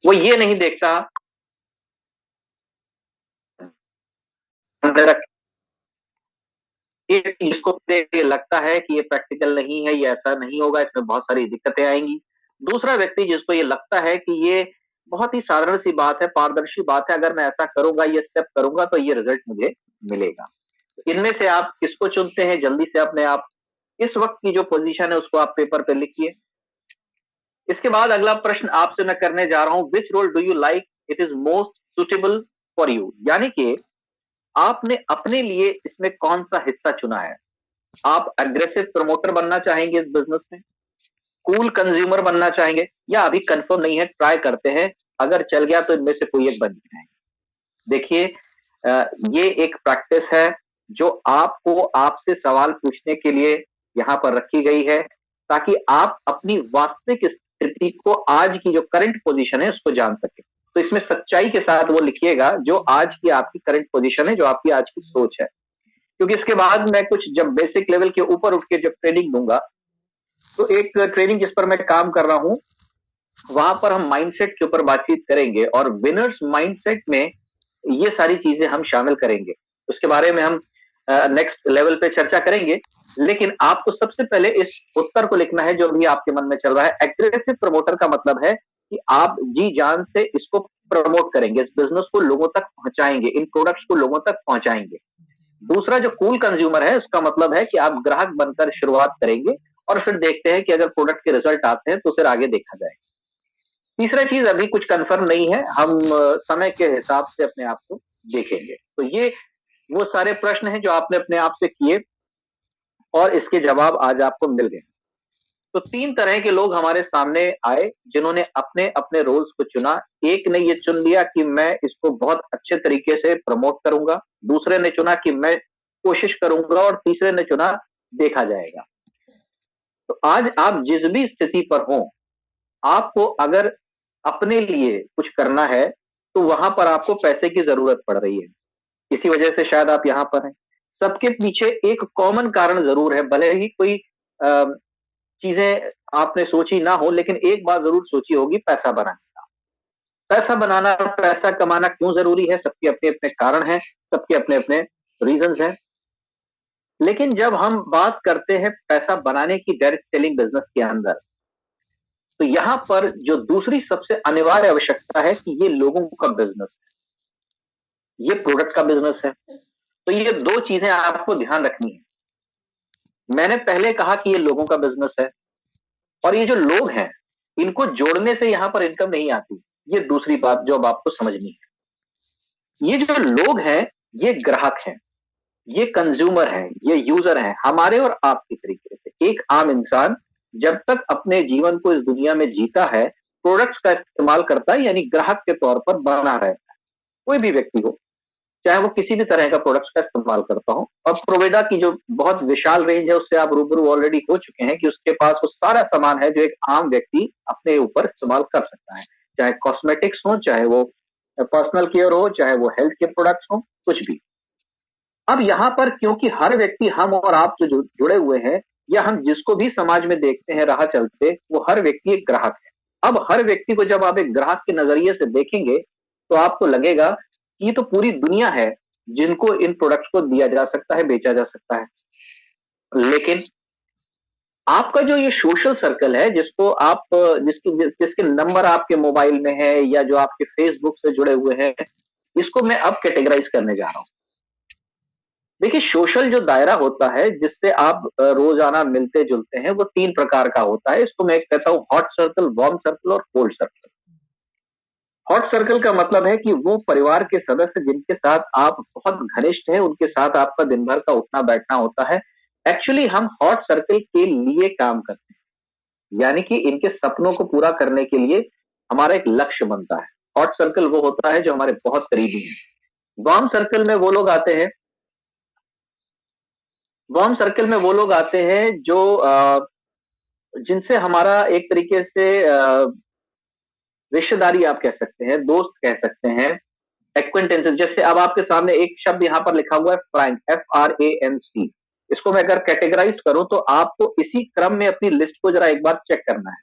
वो ये नहीं देखता इसको देख के लगता है कि ये प्रैक्टिकल नहीं है, ये ऐसा नहीं होगा, इसमें बहुत सारी दिक्कतें आएंगी। दूसरा व्यक्ति जिसको ये लगता है कि ये बहुत ही साधारण सी बात है, पारदर्शी बात है, अगर मैं ऐसा करूंगा, ये स्टेप करूंगा तो ये रिजल्ट मुझे मिलेगा। इनमें से आप किसको चुनते हैं? जल्दी से अपने आप इस वक्त की जो पोजीशन है उसको आप पेपर पे लिखिए। इसके बाद अगला प्रश्न आपसे मैं करने जा रहा हूं, which role do you like it is most suitable for you, यानी कि आपने अपने लिए इसमें कौन सा हिस्सा चुना है। आप अग्रेसिव प्रमोटर बनना चाहेंगे इस बिजनेस में, कूल कंज्यूमर बनना चाहेंगे, या अभी कंफर्म नहीं है, ट्राई करते हैं, अगर चल गया तो इनमें से कोई एक बन जाएंगे। देखिए, ये एक प्रैक्टिस है जो आपको आपसे सवाल पूछने के लिए यहां पर रखी गई है, ताकि आप अपनी वास्तविक स्थिति को, आज की जो करंट पोजीशन है उसको जान सके। तो इसमें सच्चाई के साथ वो लिखिएगा जो आज की आपकी करंट पोजीशन है, जो आपकी आज की सोच है। क्योंकि इसके बाद मैं कुछ जब बेसिक लेवल के ऊपर उठ के जब ट्रेनिंग दूंगा, तो एक ट्रेनिंग जिस पर मैं काम कर रहा हूं, वहां पर हम माइंडसेट के ऊपर बातचीत करेंगे और विनर्स माइंडसेट में ये सारी चीजें हम शामिल करेंगे। उसके बारे में हम नेक्स्ट लेवल पे चर्चा करेंगे। लेकिन आपको सबसे पहले इस उत्तर को लिखना है जो भी आपके मन में चल रहा है। एग्रेसिव प्रमोटर का मतलब है कि आप जी जान से इसको प्रमोट करेंगे, इस बिजनेस को लोगों तक पहुंचाएंगे, इन प्रोडक्ट्स को लोगों तक पहुंचाएंगे। दूसरा जो कूल कंज्यूमर है, उसका मतलब है कि आप ग्राहक बनकर शुरुआत करेंगे और फिर देखते हैं कि अगर प्रोडक्ट के रिजल्ट आते हैं तो फिर आगे देखा जाए। तीसरा चीज अभी कुछ कंफर्म नहीं है, हम समय के हिसाब से अपने आप को देखेंगे। तो ये वो सारे प्रश्न हैं जो आपने अपने आप से किए और इसके जवाब आज आपको मिल गए। तो तीन तरह के लोग हमारे सामने आए जिन्होंने अपने अपने रोल्स को चुना। एक ने ये चुन लिया कि मैं इसको बहुत अच्छे तरीके से प्रमोट करूंगा, दूसरे ने चुना कि मैं कोशिश करूंगा, और तीसरे ने चुना देखा जाएगा। तो आज आप जिस भी स्थिति पर हो, आपको अगर अपने लिए कुछ करना है तो वहां पर आपको पैसे की जरूरत पड़ रही है। इसी वजह से शायद आप यहां पर हैं। सबके पीछे एक कॉमन कारण जरूर है, भले ही कोई चीजें आपने सोची ना हो, लेकिन एक बात जरूर सोची होगी, पैसा बनाने का। पैसा बनाना, पैसा कमाना क्यों जरूरी है? सबके अपने अपने कारण हैं, सबके अपने अपने रीजंस हैं। लेकिन जब हम बात करते हैं पैसा बनाने की डायरेक्ट सेलिंग बिजनेस के अंदर, तो यहां पर जो दूसरी सबसे अनिवार्य आवश्यकता है कि ये लोगों का बिजनेस है, ये प्रोडक्ट का बिजनेस है। तो ये दो चीजें आपको ध्यान रखनी है। मैंने पहले कहा कि ये लोगों का बिजनेस है, और ये जो लोग हैं, इनको जोड़ने से यहां पर इनकम नहीं आती। ये दूसरी बात जो अब आपको समझनी है। ये जो लोग हैं, ये ग्राहक हैं, ये कंज्यूमर हैं, ये यूजर हैं, हमारे और आपके तरीके से। एक आम इंसान जब तक अपने जीवन को इस दुनिया में जीता है, प्रोडक्ट्स का इस्तेमाल करता है, यानी ग्राहक के तौर पर बना रहता है। कोई भी व्यक्ति हो, चाहे वो किसी भी तरह का प्रोडक्ट्स का इस्तेमाल करता हो। और प्रोवेडा की जो बहुत विशाल रेंज है उससे आप रूबरू ऑलरेडी हो चुके हैं कि उसके पास वो सारा सामान है जो एक आम व्यक्ति अपने ऊपर इस्तेमाल कर सकता है, चाहे कॉस्मेटिक्स हो, चाहे वो पर्सनल केयर हो, चाहे वो हेल्थ के प्रोडक्ट्स हो, कुछ भी। अब यहाँ पर क्योंकि हर व्यक्ति, हम और आप जो जुड़े हुए हैं, या हम जिसको भी समाज में देखते हैं राह चलते, वो हर व्यक्ति एक ग्राहक है। अब हर व्यक्ति को जब आप एक ग्राहक के नजरिए से देखेंगे तो आपको लगेगा कि ये तो पूरी दुनिया है जिनको इन प्रोडक्ट्स को दिया जा सकता है, बेचा जा सकता है। लेकिन आपका जो ये सोशल सर्कल है, जिसको आप जिसके नंबर आपके मोबाइल में है, या जो आपके फेसबुक से जुड़े हुए हैं, इसको मैं अब कैटेगराइज करने जा रहा हूं। देखिए, सोशल जो दायरा होता है जिससे आप रोजाना मिलते जुलते हैं, वो तीन प्रकार का होता है। इसको मैं कहता हूं हॉट सर्कल, वार्म सर्कल और कोल्ड सर्कल। हॉट सर्कल का मतलब है कि वो परिवार के सदस्य जिनके साथ आप बहुत घनिष्ठ हैं, उनके साथ आपका दिन भर का उठना बैठना होता है। एक्चुअली हम हॉट सर्कल के लिए काम करते हैं, यानी कि इनके सपनों को पूरा करने के लिए हमारा एक लक्ष्य बनता है। हॉट सर्कल वो होता है जो हमारे बहुत करीबी है। वार्म सर्कल में वो लोग आते हैं, वार्म सर्कल में वो लोग आते हैं जो जिनसे हमारा एक तरीके से रिश्तेदारी आप कह सकते हैं, दोस्त कह सकते हैं, एक्वेंटेंसेस। जैसे अब आपके सामने एक शब्द यहां पर लिखा हुआ है फ्रैंक, FRANC। इसको मैं अगर कैटेगराइज करूं तो आपको इसी क्रम में अपनी लिस्ट को जरा एक बार चेक करना है।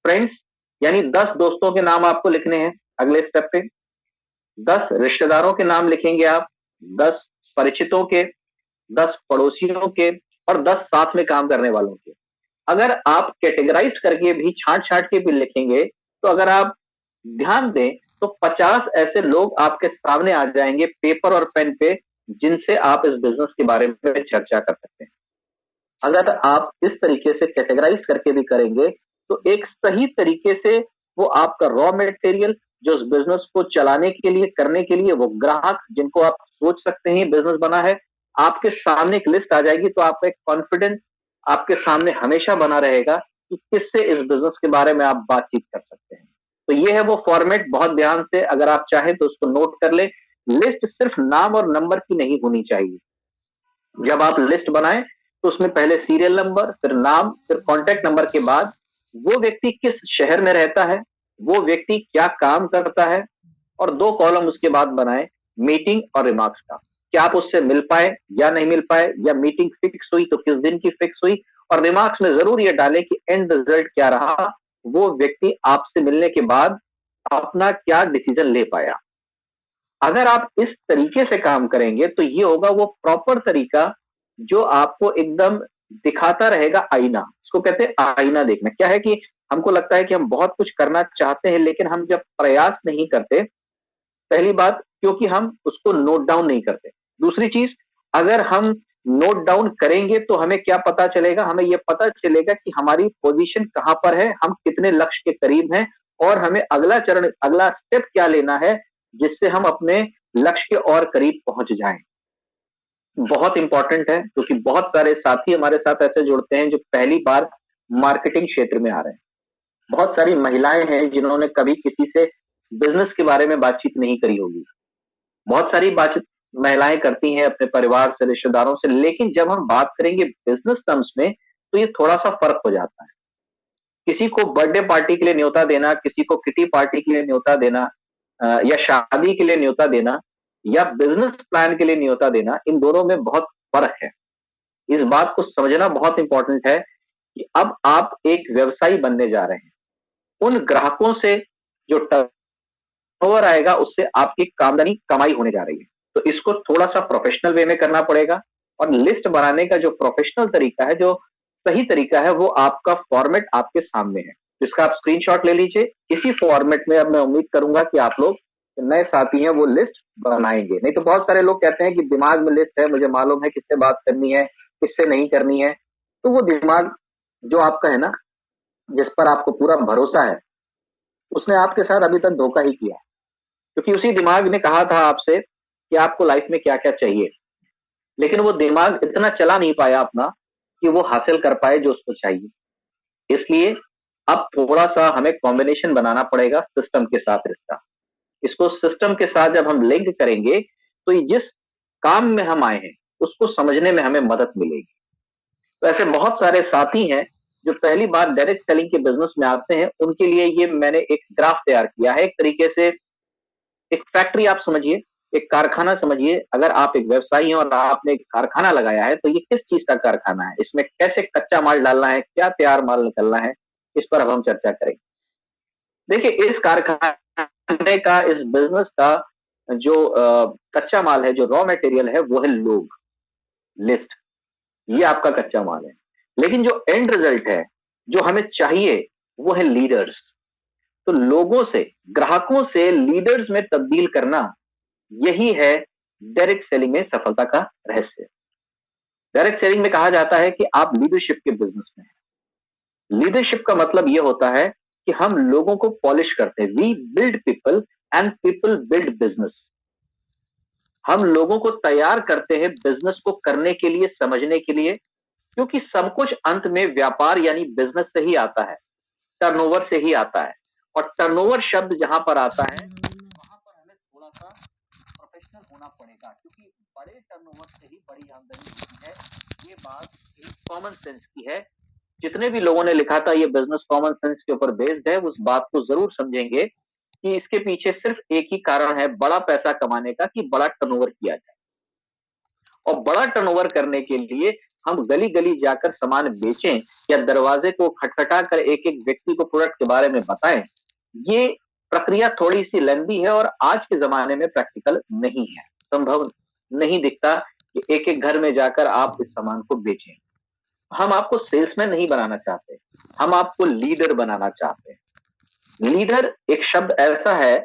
फ्रेंड्स, यानी 10 दोस्तों के नाम आपको लिखने हैं अगले स्टेप पे, 10 रिश्तेदारों के नाम लिखेंगे आप, 10 परिचितों के, 10 पड़ोसियों के और 10 साथ में काम करने वालों के। अगर आप कैटेगराइज करके भी छांट-छांट के भी लिखेंगे, तो अगर आप ध्यान दें तो 50 ऐसे लोग आपके सामने आ जाएँगे पेपर और पेन पे, जिनसे आप इस बिज़नेस के बारे में चर्चा कर सकते हैं। अगर आप इस तरीके से कैटेगराइज करके भी करेंगे, तो एक सही तरीके से वो आपका रॉ मटेरियल जो उस बिज़नेस को चलाने के लिए, करने के लिए वो ग्राहक जिनको आप सोच सकते हैं बिज़नेस बना है, आपके सामने एक लिस्ट आ जाएगी तो आपका एक कॉन्फिडेंस आपके सामने हमेशा बना रहेगा कि किससे इस बिज़नेस के बारे में आप बातचीत कर सकते हैं। तो ये है वो फॉर्मेट, बहुत ध्यान से अगर आप चाहें तो उसको नोट कर लें। लिस्ट सिर्फ नाम और नंबर की नहीं होनी चाहिए। जब आप लिस्ट बनाएं तो उसमें पहले सीरियल नंबर, फिर नाम, फिर कॉन्टैक्ट नंबर के बाद वो व्यक्ति किस शहर में रहता है, वो व्यक्ति क्या काम करता है, और 2 कॉलम उसके बाद बनाएं मीटिंग और रिमार्क्स का। क्या आप उससे मिल पाए या नहीं मिल पाए, या मीटिंग फिक्स हुई तो किस दिन की फिक्स हुई, और रिमार्क्स में जरूर ये डालें कि एंड रिजल्ट क्या रहा, वो व्यक्ति आपसे मिलने के बाद अपना क्या डिसीजन ले पाया। अगर आप इस तरीके से काम करेंगे तो ये होगा वो प्रॉपर तरीका जो आपको एकदम दिखाता रहेगा आईना। इसको कहते हैं आईना देखना। क्या है कि हमको लगता है कि हम बहुत कुछ करना चाहते हैं, लेकिन हम जब प्रयास नहीं करते, पहली बात क्योंकि हम उसको नोट डाउन नहीं करते। दूसरी चीज, अगर हम नोट डाउन करेंगे तो हमें क्या पता चलेगा, हमें यह पता चलेगा कि हमारी पोजीशन कहां पर है, हम कितने लक्ष्य के करीब हैं, और हमें अगला चरण, अगला स्टेप क्या लेना है जिससे हम अपने लक्ष्य के और करीब पहुंच जाएं। बहुत इंपॉर्टेंट है, क्योंकि बहुत सारे साथी हमारे साथ ऐसे जुड़ते हैं जो पहली बार मार्केटिंग क्षेत्र में आ रहे हैं। बहुत सारी महिलाएं हैं जिन्होंने कभी किसी से बिजनेस के बारे में बातचीत नहीं करी होगी। बहुत सारी बातचीत महिलाएं करती हैं अपने परिवार से, रिश्तेदारों से, लेकिन जब हम बात करेंगे बिजनेस टर्म्स में तो ये थोड़ा सा फर्क हो जाता है। किसी को बर्थडे पार्टी के लिए न्योता देना, किसी को किटी पार्टी के लिए न्योता देना, या शादी के लिए न्योता देना, या बिजनेस प्लान के लिए न्योता देना, इन दोनों में बहुत फर्क है। इस बात को समझना बहुत इंपॉर्टेंट है कि अब आप एक व्यवसायी बनने जा रहे हैं। उन ग्राहकों से जो टर्नओवर आएगा उससे आपकी आमदनी कमाई होने जा रही है। तो इसको थोड़ा सा प्रोफेशनल वे में करना पड़ेगा, और लिस्ट बनाने का जो प्रोफेशनल तरीका है, जो सही तरीका है, वो आपका फॉर्मेट आपके सामने है, जिसका आप स्क्रीनशॉट ले लीजिए। इसी फॉर्मेट में अब मैं उम्मीद करूंगा कि आप लोग नए साथी हैं वो लिस्ट बनाएंगे। नहीं तो बहुत सारे लोग कहते हैं कि दिमाग में लिस्ट है, मुझे मालूम है किससे बात करनी है, किससे नहीं करनी है। तो वो दिमाग जो आपका है ना, जिस पर आपको पूरा भरोसा है, उसने आपके साथ अभी तक धोखा ही किया है। क्योंकि उसी दिमाग ने कहा था आपसे कि आपको लाइफ में क्या क्या चाहिए, लेकिन वो दिमाग इतना चला नहीं पाया अपना कि वो हासिल कर पाए जो उसको चाहिए। इसलिए अब थोड़ा सा हमें कॉम्बिनेशन बनाना पड़ेगा सिस्टम के साथ इसका। इसको सिस्टम के साथ जब हम लिंक करेंगे तो जिस काम में हम आए हैं उसको समझने में हमें मदद मिलेगी। तो ऐसे बहुत सारे साथी हैं जो पहली बार डायरेक्ट सेलिंग के बिजनेस में आते हैं, उनके लिए ये मैंने एक ग्राफ तैयार किया है। एक तरीके से एक फैक्ट्री आप समझिए, एक कारखाना समझिए। अगर आप एक व्यवसायी हैं और आपने एक कारखाना लगाया है, तो ये किस चीज का कारखाना है, इसमें कैसे कच्चा माल डालना है, क्या तैयार माल निकलना है, इस पर अब हम चर्चा करेंगे। देखिए, इस कारखाने का, इस बिजनेस का जो कच्चा माल है, जो रॉ मटेरियल है, वो है लोग, लिस्ट। ये आपका कच्चा माल है। लेकिन जो एंड रिजल्ट है, जो हमें चाहिए, वो है लीडर्स। तो लोगों से, ग्राहकों से लीडर्स में तब्दील करना, यही है डायरेक्ट सेलिंग में सफलता का रहस्य। डायरेक्ट सेलिंग में कहा जाता है कि आप लीडरशिप के बिजनेस में हैं। लीडरशिप का मतलब यह होता है कि हम लोगों को पॉलिश करते हैं। We build people and people build business. हम लोगों को तैयार करते हैं बिजनेस को करने के लिए, समझने के लिए, क्योंकि सब कुछ अंत में व्यापार यानी बिजनेस से ही आता है, टर्नओवर से ही आता है। और टर्नओवर शब्द जहां पर आता है, वहां पर हमें थोड़ा सा प्रोफेशनल होना पड़ेगा, क्योंकि बड़े टर्नओवर से ही बड़ी आमदनी होती है। ये बात एक कॉमन सेंस की है। जितने भी लोगों ने लिखा था ये बिजनेस कॉमन सेंस के ऊपर बेस्ड है, उस बात को जरूर समझेंगे कि इसके पीछे सिर्फ एक ही कारण है बड़ा पैसा कमाने का, कि बड़ा टर्नओवर किया जाए। और बड़ा टर्नओवर करने के लिए हम गली गली जाकर सामान बेचें, या दरवाजे को खटखटा कर एक एक व्यक्ति को प्रोडक्ट के बारे में बताएं, ये प्रक्रिया थोड़ी-सी लेंदी है और आज के ज़माने में प्रैक्टिकल नहीं है। संभव नहीं दिखता कि एक-एक घर में जाकर आप इस सामान को बेचें। हम आपको सेल्समैन नहीं बनाना चाहते, हम आपको लीडर बनाना चाहते हैं। लीडर एक शब्द ऐसा है,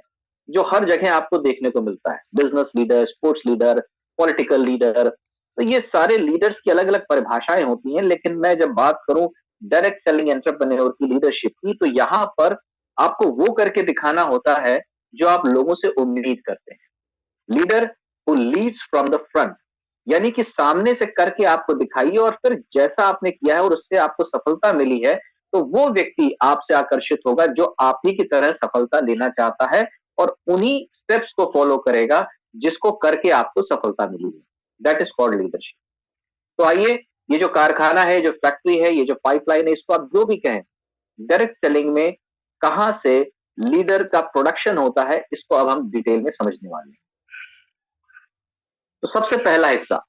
जो हर जगह आपको देखने को मिलता है। Business leader, sports leader, political leader, तो ये सारे लीडर्स की अलग-अलग परिभाषाएँ होती हैं, लेकिन मैं जब बात करूँ डायरेक्ट सेलिंग एंटरप्रेन्योर की लीडरशिप की, तो यहाँ पर आपको वो करके दिखाना होता है, जो आप लोगों से उम्मीद करते हैं। Leader who leads from the front, यानी कि सामने से करके आपको दिखाइए और फिर जैसा आपने किया है और उससे आपको सफलता मिली है, तो वो व्यक्ति आपसे आकर्षित होगा जो आप ही की तरह सफलता लेना चाहता है और उन्हीं स्टेप्स को फॉलो करेगा जिसको करके आपको सफलता मिली है। That is called leadership. तो आइए, ये जो कारखाना है, जो फैक्ट्री है, ये जो पाइपलाइन है, इसको आप जो भी कहें, डायरेक्ट सेलिंग में कहाँ से लीडर का प्रोडक्शन होता है, इसको अब हम डिटेल में समझने वाले हैं। तो सबसे पहला हिस्सा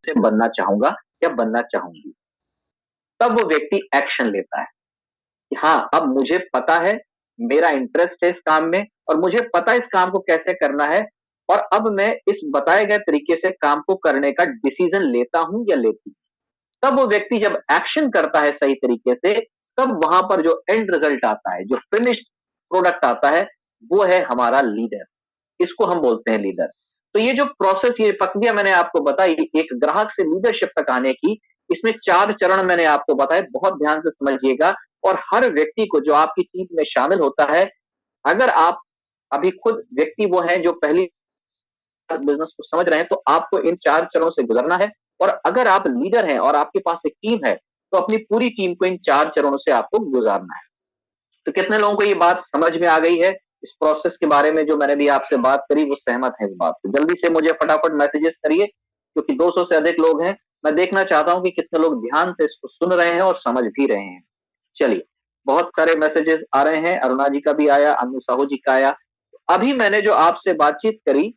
से बनना चाहूंगा या बनना चाहूंगी। तब वो व्यक्ति एक्शन लेता है कि हाँ, अब मुझे पता है, मेरा इंटरेस्ट है इस काम में और मुझे पता है इस काम को कैसे करना है और अब मैं इस बताए गए तरीके से काम को करने का डिसीजन लेता हूं या लेती हूँ। तब वो व्यक्ति जब एक्शन करता है सही तरीके से, तब वहां पर जो एंड रिजल्ट आता है, जो फिनिश्ड प्रोडक्ट आता है, वो है हमारा लीडर। इसको हम बोलते हैं लीडर। तो ये जो प्रोसेस, ये प्रक्रिया मैंने आपको बताई एक ग्राहक से लीडरशिप तक आने की, इसमें 4 चरण मैंने आपको बताए, बहुत ध्यान से समझिएगा। और हर व्यक्ति को जो आपकी टीम में शामिल होता है, अगर आप अभी खुद व्यक्ति वो हैं जो पहली बिजनेस को समझ रहे हैं, तो आपको इन 4 चरणों से गुजरना है। और अगर आप लीडर हैं और आपके पास एक टीम है, तो अपनी पूरी टीम को इन 4 चरणों से आपको गुजारना है। तो कितने लोगों को ये बात समझ में आ गई है? इस प्रोसेस के बारे में जो मैंने भी आपसे बात करी, वो सहमत है इस बात से? जल्दी से मुझे फटाफट मैसेजेस करिए, क्योंकि 200 से अधिक लोग हैं। मैं देखना चाहता हूं कि कितने लोग ध्यान से इसको सुन रहे हैं और समझ भी रहे हैं। चलिए, बहुत सारे मैसेजेस आ रहे हैं। अरुणा जी का भी आया, अनु साहू जी का आया। अभी मैंने जो आपसे बातचीत करी,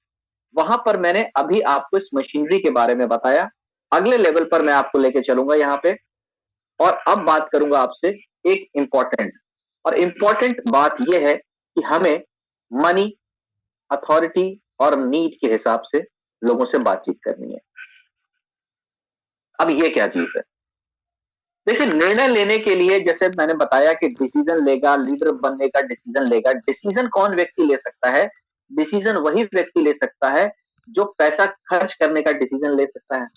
वहां पर मैंने अभी आपको इस मशीनरी के बारे में बताया। अगले लेवल पर मैं आपको लेके चलूंगा यहाँ पे। और अब बात करूंगा आपसे एक इंपॉर्टेंट, और इंपॉर्टेंट बात यह है कि हमें मनी, अथॉरिटी और नीड के हिसाब से लोगों से बातचीत करनी है। अब ये क्या चीज है? देखिए, निर्णय लेने के लिए जैसे मैंने बताया कि डिसीजन लेगा, लीडर बनने का डिसीजन लेगा। डिसीजन कौन व्यक्ति ले सकता है? डिसीजन वही व्यक्ति ले सकता है जो पैसा खर्च करने का डिसीजन ले सकता है।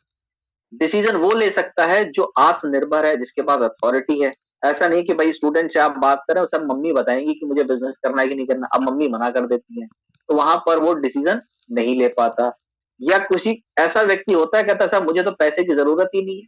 डिसीजन वो ले सकता है जो आत्मनिर्भर है, जिसके पास अथॉरिटी है। ऐसा नहीं कि भाई स्टूडेंट से आप बात करें, सब मम्मी बताएंगी कि मुझे बिजनेस करना है कि नहीं करना, अब मम्मी मना कर देती है, तो वहां पर वो डिसीजन नहीं ले पाता। या किसी ऐसा व्यक्ति होता है, कहता है साहब मुझे तो पैसे की जरूरत ही नहीं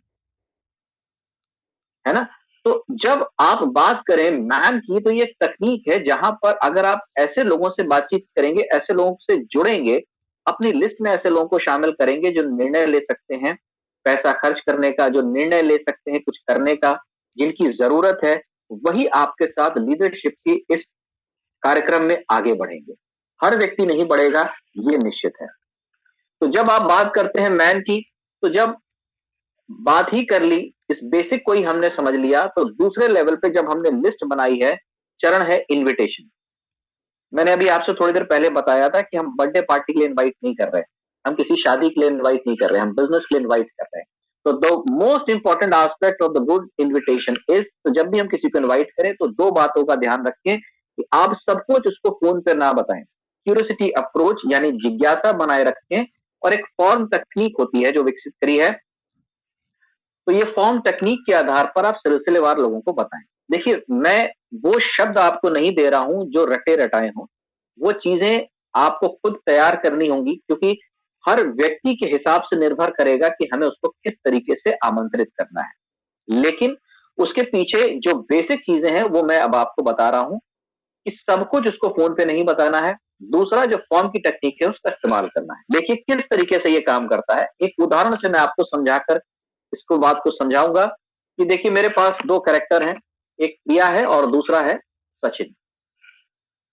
है ना? तो जब आप बात करें मैन की, तो ये एक तकनीक है जहां पर अगर आप ऐसे लोगों से बातचीत करेंगे, ऐसे लोगों से जुड़ेंगे, अपनी लिस्ट में ऐसे लोगों को शामिल करेंगे जो निर्णय ले सकते हैं पैसा खर्च करने का, जो निर्णय ले सकते हैं कुछ करने का, जिनकी जरूरत है, वही आपके साथ लीडरशिप की इस कार्यक्रम में आगे बढ़ेंगे। हर व्यक्ति नहीं बढ़ेगा, ये निश्चित है। तो जब आप बात करते हैं मैन की, तो जब बात ही कर ली, इस बेसिक को ही हमने समझ लिया, तो दूसरे लेवल पे जब हमने लिस्ट बनाई है, चरण है इनविटेशन। मैंने अभी आपसे थोड़ी देर पहले बताया था कि हम बर्थडे पार्टी के लिए इनवाइट नहीं कर रहे, हम किसी शादी के लिए इनवाइट नहीं कर रहे, हम बिजनेस के लिए इनवाइट कर रहे हैं। तो the most important aspect of the good invitation is, तो जब भी हम किसी को इनवाइट करें, तो 2 बातों का ध्यान रखें कि आप सब कुछ उसको फोन पे ना बताएं। क्यूरियोसिटी अप्रोच यानी जिज्ञासा बनाए रखें, और एक फॉर्म तकनीक होती है जो विकसित करी है, तो ये फॉर्म तकनीक के आधार पर आप सिलसिलेवार लोगों को बताएं। देखिए, मैं वो शब्द आपको नहीं दे रहा हूं जो रटे रटाए हों, वो चीजें आपको खुद तैयार करनी होंगी, क्योंकि हर व्यक्ति के हिसाब से निर्भर करेगा कि हमें उसको किस तरीके से आमंत्रित करना है। लेकिन उसके पीछे जो बेसिक चीजें हैं वो मैं अब आपको बता रहा हूं कि सब कुछ उसको फोन पे नहीं बताना है। दूसरा, जो फॉर्म की टेक्निक है उसका इस्तेमाल करना है। देखिए किस तरीके से ये काम करता है, एक उदाहरण से मैं आपको समझाकर इसको बात को समझाऊंगा कि देखिए मेरे पास 2 कैरेक्टर हैं, एक प्रिया है और दूसरा है सचिन।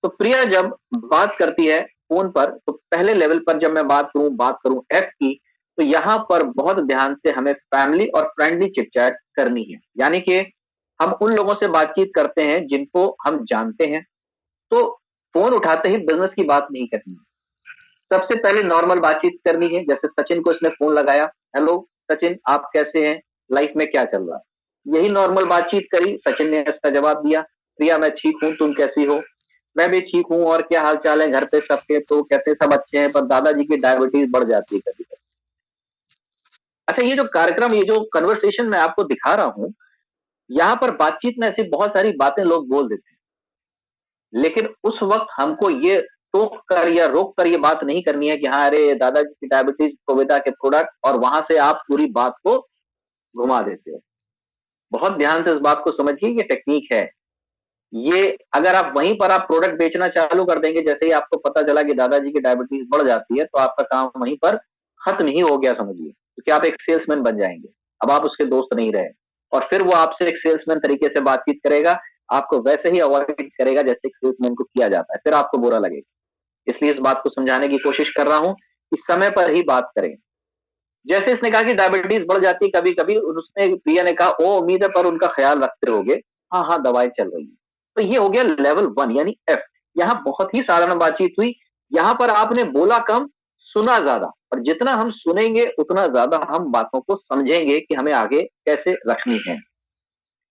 तो प्रिया जब बात करती है फोन पर, तो पहले लेवल पर जब मैं बात करूं एफ की, तो यहां पर बहुत ध्यान से हमें फैमिली और फ्रेंडली चिट-चैट करनी है। यानी कि हम उन लोगों से बातचीत करते हैं जिनको हम जानते हैं, तो फोन उठाते ही बिजनेस की बात नहीं करनी है। सबसे पहले नॉर्मल बातचीत करनी है। जैसे सचिन को इसने फोन लगाया, हेलो सचिन आप कैसे हैं, लाइफ में क्या चल रहा है, यही नॉर्मल बातचीत करी। सचिन ने इसका जवाब दिया, प्रिया मैं ठीक हूँ, तुम कैसी हो? मैं भी ठीक हूँ, और क्या हाल चाल है घर पे सबके? तो कहते सब अच्छे हैं, पर दादाजी की डायबिटीज बढ़ जाती है कभी कभी। अच्छा, ये जो कार्यक्रम, ये जो कन्वर्सेशन मैं आपको दिखा रहा हूँ, यहाँ पर बातचीत में ऐसी बहुत सारी बातें लोग बोल देते हैं, लेकिन उस वक्त हमको ये टोक कर या रोक कर ये बात नहीं करनी है कि हाँ अरे दादाजी की डायबिटीज कविता के प्रोडक्ट, और वहां से आप पूरी बात को घुमा देते हो। बहुत ध्यान से इस बात को समझिए, ये टेक्निक है। ये अगर आप वहीं पर आप प्रोडक्ट बेचना चालू कर देंगे, जैसे ही आपको पता चला कि दादाजी की डायबिटीज बढ़ जाती है, तो आपका काम वहीं पर खत्म ही हो गया समझिए, क्योंकि आप एक सेल्समैन बन जाएंगे। अब आप उसके दोस्त नहीं रहे, और फिर वो आपसे एक सेल्समैन तरीके से बातचीत करेगा, आपको वैसे ही अवॉइड करेगा जैसे एक सेल्समैन को किया जाता है, फिर आपको बुरा लगेगा। इसलिए इस बात को समझाने की कोशिश कर रहा हूं कि समय पर ही बात करें। जैसे इसने कहा कि डायबिटीज बढ़ जाती है कभी कभी, उसने प्रिया ने कहा ओ उम्मीद है पर उनका ख्याल रखते रहोगे, हाँ हाँ दवाई चल रही है। तो ये हो गया लेवल 1 यानी एफ। यहाँ बहुत ही साधारण बातचीत हुई। यहाँ पर आपने बोला कम, सुना ज्यादा, और जितना हम सुनेंगे उतना ज्यादा हम बातों को समझेंगे कि हमें आगे कैसे रखनी है।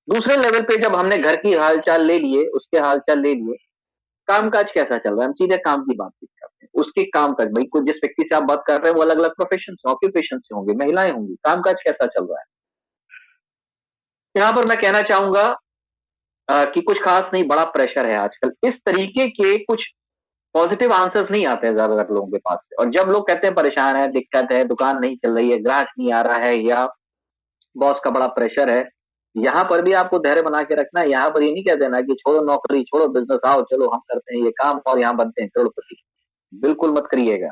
दूसरे लेवल पे जब हमने घर की हालचाल ले लिए, उसके हालचाल ले लिए, कामकाज कैसा चल रहा है, हम सीधे काम की बातचीत करते हैं। उसके काम तक भाई, कुछ जिस व्यक्ति से आप बात कर रहे हैं वो अलग अलग प्रोफेशन से, ऑक्यूपेशन से होंगे, महिलाएं होंगी, कामकाज कैसा चल रहा है। यहाँ पर मैं कहना चाहूंगा कि कुछ खास नहीं, बड़ा प्रेशर है आजकल। इस तरीके के कुछ पॉजिटिव आंसर्स नहीं आते हैं ज्यादातर लोगों के पास से। और जब लोग कहते हैं परेशान है, दिक्कत है, दुकान नहीं चल रही है, ग्राहक नहीं आ रहा है, या बॉस का बड़ा प्रेशर है, यहाँ पर भी आपको धैर्य बना के रखना है। यहाँ पर ये नहीं कह देना कि छोड़ो नौकरी, छोड़ो बिजनेस, आओ चलो हम करते हैं ये काम और यहाँ बनते हैं करोड़पति। बिल्कुल मत करिएगा।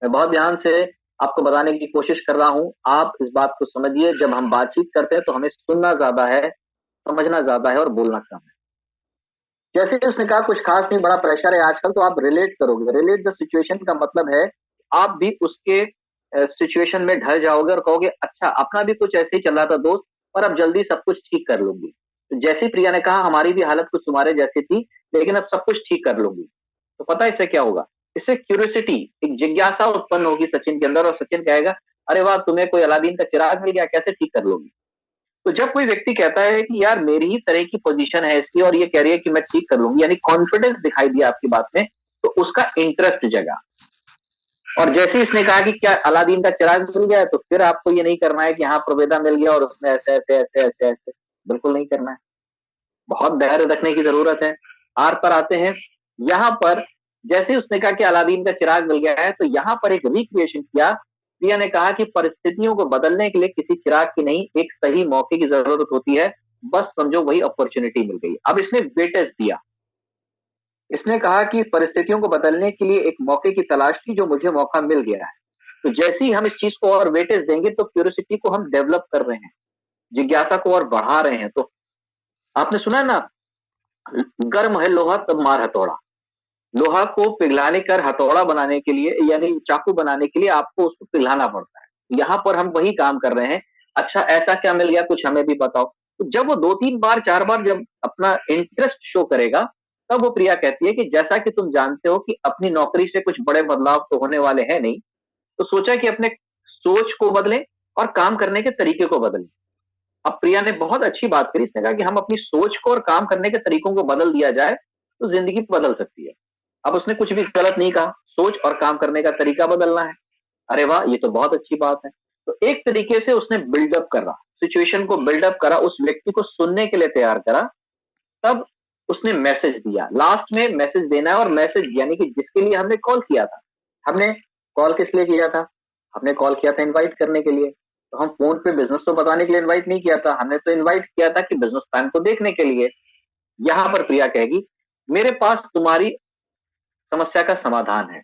मैं बहुत ध्यान से आपको बताने की कोशिश कर रहा हूँ, आप इस बात को समझिए। जब हम बातचीत करते हैं तो हमें सुनना ज्यादा है, समझना ज्यादा है और बोलना कम है। जैसे उसने कहा कुछ खास नहीं, बड़ा प्रेशर है आजकल, तो आप रिलेट करोगे। रिलेट द सिचुएशन का मतलब है आप भी उसके सिचुएशन में ढल जाओगे और कहोगे अच्छा अपना भी कुछ ऐसे ही चल रहा था दोस्त, पर अब जल्दी सब कुछ ठीक कर लूंगी। तो जैसे प्रिया ने कहा हमारी भी हालत कुछ तुम्हारे जैसी थी, लेकिन अब सब कुछ ठीक कर लूंगी। तो पता है इससे क्या होगा, इससे क्यूरियोसिटी, एक जिज्ञासा उत्पन्न होगी सचिन के अंदर, और सचिन कहेगा अरे वाह तुम्हें कोई अलादीन का चिराग मिल गया, कैसे ठीक कर लोगी। तो जब कोई व्यक्ति कहता है कि यार मेरी ही तरह की पोजीशन है इसकी और ये कह रही है कि मैं ठीक कर लूंगी, यानी कॉन्फिडेंस दिखाई दिया आपकी बात में, तो उसका इंटरेस्ट जगा। और जैसे इसने कहा कि क्या अलादीन का चिराग मिल गया है, तो फिर आपको ये नहीं करना है कि हाँ प्रवेदा मिल गया और उसमें ऐसे ऐसे ऐसे ऐसे ऐसे, बिल्कुल नहीं करना है। बहुत धैर्य रखने की जरूरत है। आर पर आते हैं। यहाँ पर जैसे उसने कहा कि अलादीन का चिराग मिल गया है, तो यहाँ पर एक रिक्रिएशन किया। प्रिया ने कहा कि परिस्थितियों को बदलने के लिए किसी चिराग की नहीं, एक सही मौके की जरूरत होती है। बस समझो वही अपॉर्चुनिटी मिल गई। अब इसने वेटेज दिया। इसने कहा कि परिस्थितियों को बदलने के लिए एक मौके की तलाश थी जो मुझे मौका मिल गया है। तो जैसे ही हम इस चीज को और वेटेज देंगे तो क्यूरियोसिटी को हम डेवलप कर रहे हैं, जिज्ञासा को और बढ़ा रहे हैं। तो आपने सुना है ना, गर्म है लोहा तब मार हथौड़ा। लोहा को पिघलाने कर हथौड़ा बनाने के लिए, यानी चाकू बनाने के लिए आपको उसको पिघलाना पड़ता है। यहाँ पर हम वही काम कर रहे हैं। अच्छा ऐसा क्या मिल गया, कुछ हमें भी बताओ। तो जब वो 2-3 बार 4 बार जब अपना इंटरेस्ट शो करेगा, तब वो प्रिया कहती है कि जैसा कि तुम जानते हो कि अपनी नौकरी से कुछ बड़े बदलाव तो होने वाले हैं नहीं, तो सोचा कि अपने सोच को बदलें और काम करने के तरीके को बदलें। अब प्रिया ने बहुत अच्छी बात करी। इसने कहा कि हम अपनी सोच को और काम करने के तरीकों को बदल दिया जाए तो जिंदगी बदल सकती है। अब उसने कुछ भी गलत नहीं कहा, सोच और काम करने का तरीका बदलना है। अरे वाह ये तो बहुत अच्छी बात है। तो एक तरीके से उसने बिल्डअप करा, सिचुएशन को बिल्डअप करा, उस व्यक्ति को सुनने के लिए तैयार करा। तब उसने मैसेज दिया। लास्ट में मैसेज देना है, और मैसेज यानी कि जिसके लिए हमने कॉल किया था। हमने कॉल किस लिए किया था, हमने कॉल किया था इनवाइट करने के लिए। तो हम फोन पे बिजनेस तो बताने के लिए इनवाइट नहीं किया था, हमने तो इनवाइट किया था कि बिजनेस प्लान को देखने के लिए। यहाँ पर प्रिया कहेगी मेरे पास तुम्हारी समस्या का समाधान है,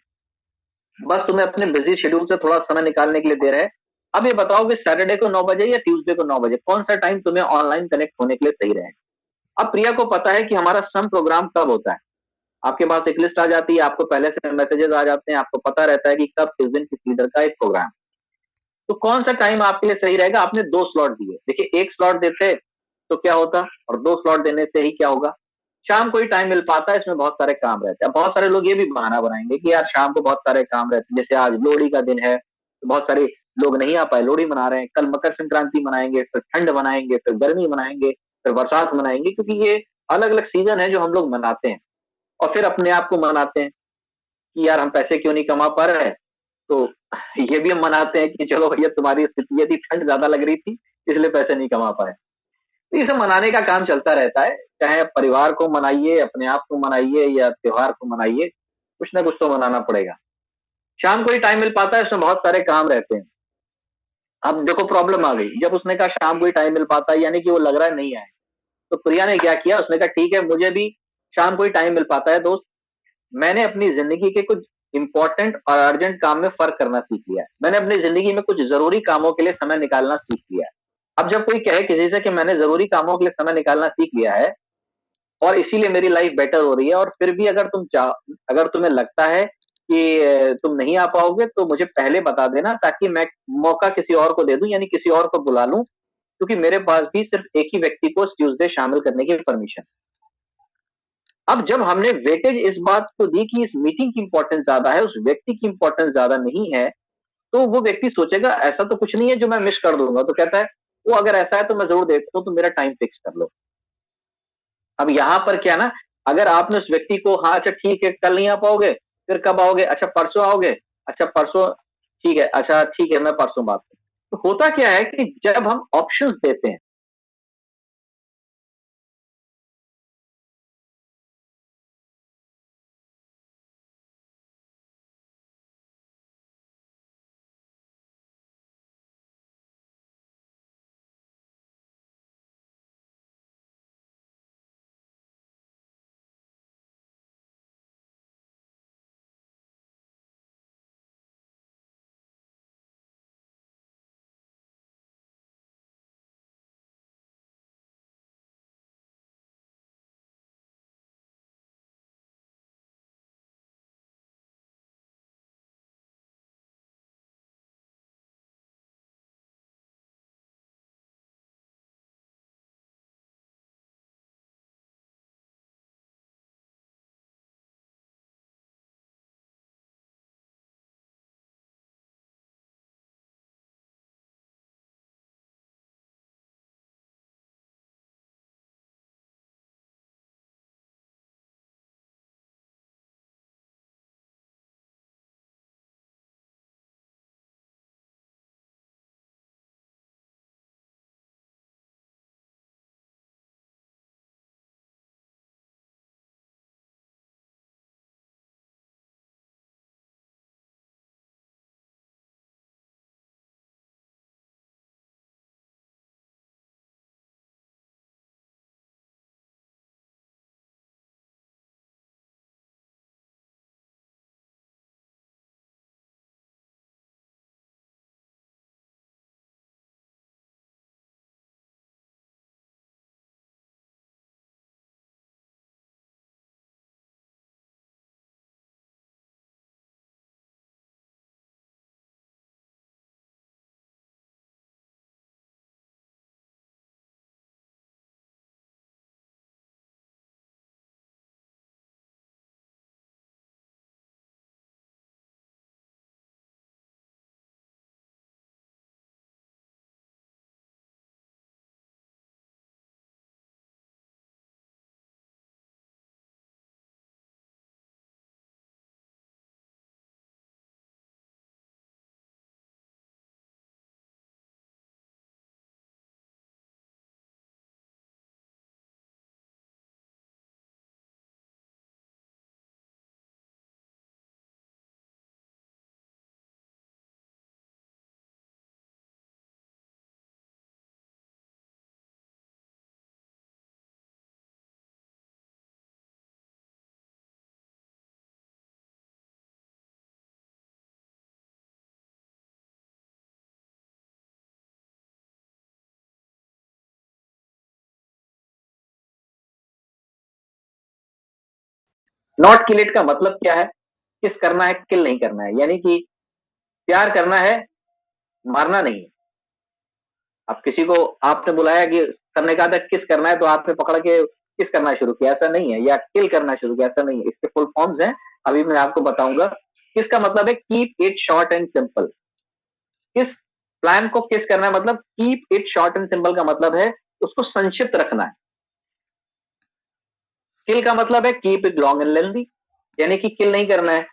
बस तुम्हें अपने बिजी शेड्यूल से थोड़ा समय निकालने के लिए दे रहे हैं। अब ये बताओ कि सैटरडे को 9 बजे या ट्यूसडे को 9 बजे कौन सा टाइम तुम्हें ऑनलाइन कनेक्ट होने के लिए सही रहेगा। अब प्रिया को पता है कि हमारा सम प्रोग्राम कब होता है। आपके पास एक लिस्ट आ जाती है, आपको पहले से मैसेजेस आ जाते हैं, आपको पता रहता है कि कब किस दिन किस लीडर का एक प्रोग्राम। तो कौन सा टाइम आपके लिए सही रहेगा। आपने 2 स्लॉट दिए। देखिए एक स्लॉट देते तो क्या होता, और 2 स्लॉट देने से ही क्या होगा, शाम को ही टाइम मिल पाता है, इसमें बहुत सारे काम रहते हैं। बहुत सारे लोग ये भी बहाना बनाएंगे कि यार शाम को बहुत सारे काम रहते हैं, जैसे आज लोहड़ी का दिन है तो बहुत सारे लोग नहीं आ पाए, लोहड़ी मना रहे हैं, कल मकर संक्रांति मनाएंगे, फिर ठंड मनाएंगे, फिर गर्मी मनाएंगे, फिर बरसात मनाएंगे, क्योंकि ये अलग अलग सीजन है जो हम लोग मनाते हैं। और फिर अपने आप को मनाते हैं कि यार हम पैसे क्यों नहीं कमा पा रहे हैं। तो ये भी हम मनाते हैं कि चलो भैया तुम्हारी स्थिति यदि ठंड ज्यादा लग रही थी इसलिए पैसे नहीं कमा पाए। तो ये सब मनाने का काम चलता रहता है, चाहे आप परिवार को मनाइए, अपने आप को मनाइए या त्योहार को मनाइए, कुछ ना कुछ तो मनाना पड़ेगा। शाम को ही टाइम मिल पाता है, इसमें बहुत सारे काम रहते हैं। अब देखो प्रॉब्लम आ गई, जब उसने कहा शाम को ही टाइम मिल पाता है यानी कि वो लग रहा है नहीं आए। तो प्रिया ने क्या किया, उसने कहा ठीक है मुझे भी शाम को ही टाइम मिल पाता है दोस्त, मैंने अपनी जिंदगी के कुछ इंपॉर्टेंट और अर्जेंट काम में फर्क करना सीख लिया है। मैंने अपनी जिंदगी में कुछ जरूरी कामों के लिए समय निकालना सीख लिया है। अब जब कोई कहे किसी से कि मैंने जरूरी कामों के लिए समय निकालना सीख लिया है और इसीलिए मेरी लाइफ बेटर हो रही है, और फिर भी अगर तुम्हें लगता है कि तुम नहीं आ पाओगे तो मुझे पहले बता देना, ताकि मैं मौका किसी और को दे दूं, यानी किसी और को बुला लूं, क्योंकि मेरे पास भी सिर्फ एक ही व्यक्ति को ट्यूसडे शामिल करने की परमिशन। अब जब हमने वेटेज इस बात को दी कि इस मीटिंग की इंपॉर्टेंस ज्यादा है, उस व्यक्ति की इंपॉर्टेंस ज्यादा नहीं है, तो वो व्यक्ति सोचेगा ऐसा तो कुछ नहीं है जो मैं मिस कर दूंगा, तो कहता है वो अगर ऐसा है तो मैं जरूर देखता हूँ, तो मेरा टाइम फिक्स कर लो। अब यहाँ पर क्या ना, अगर आपने उस व्यक्ति को, हाँ अच्छा ठीक है कल नहीं आ पाओगे, फिर कब आओगे, अच्छा परसों आओगे, अच्छा परसों ठीक है, अच्छा ठीक है मैं परसों बात करूं। तो होता क्या है कि जब हम ऑप्शंस देते हैं, नॉट किल इट का मतलब क्या है, किस करना है, किल नहीं करना है, यानी कि प्यार करना है, मारना नहीं है। अब किसी को आपने बुलाया कि सर ने कहा था किस करना है, तो आपने पकड़ के किस करना शुरू किया, ऐसा नहीं है, या किल करना शुरू किया, ऐसा नहीं है। इसके फुल फॉर्म्स हैं, अभी मैं आपको बताऊंगा। किसका मतलब है keep it short and simple. किस प्लान को किस करना है, मतलब keep it short and simple का मतलब है उसको संक्षिप्त रखना है। किल का मतलब है keep it long and lengthy, यानी कि किल नहीं करना है,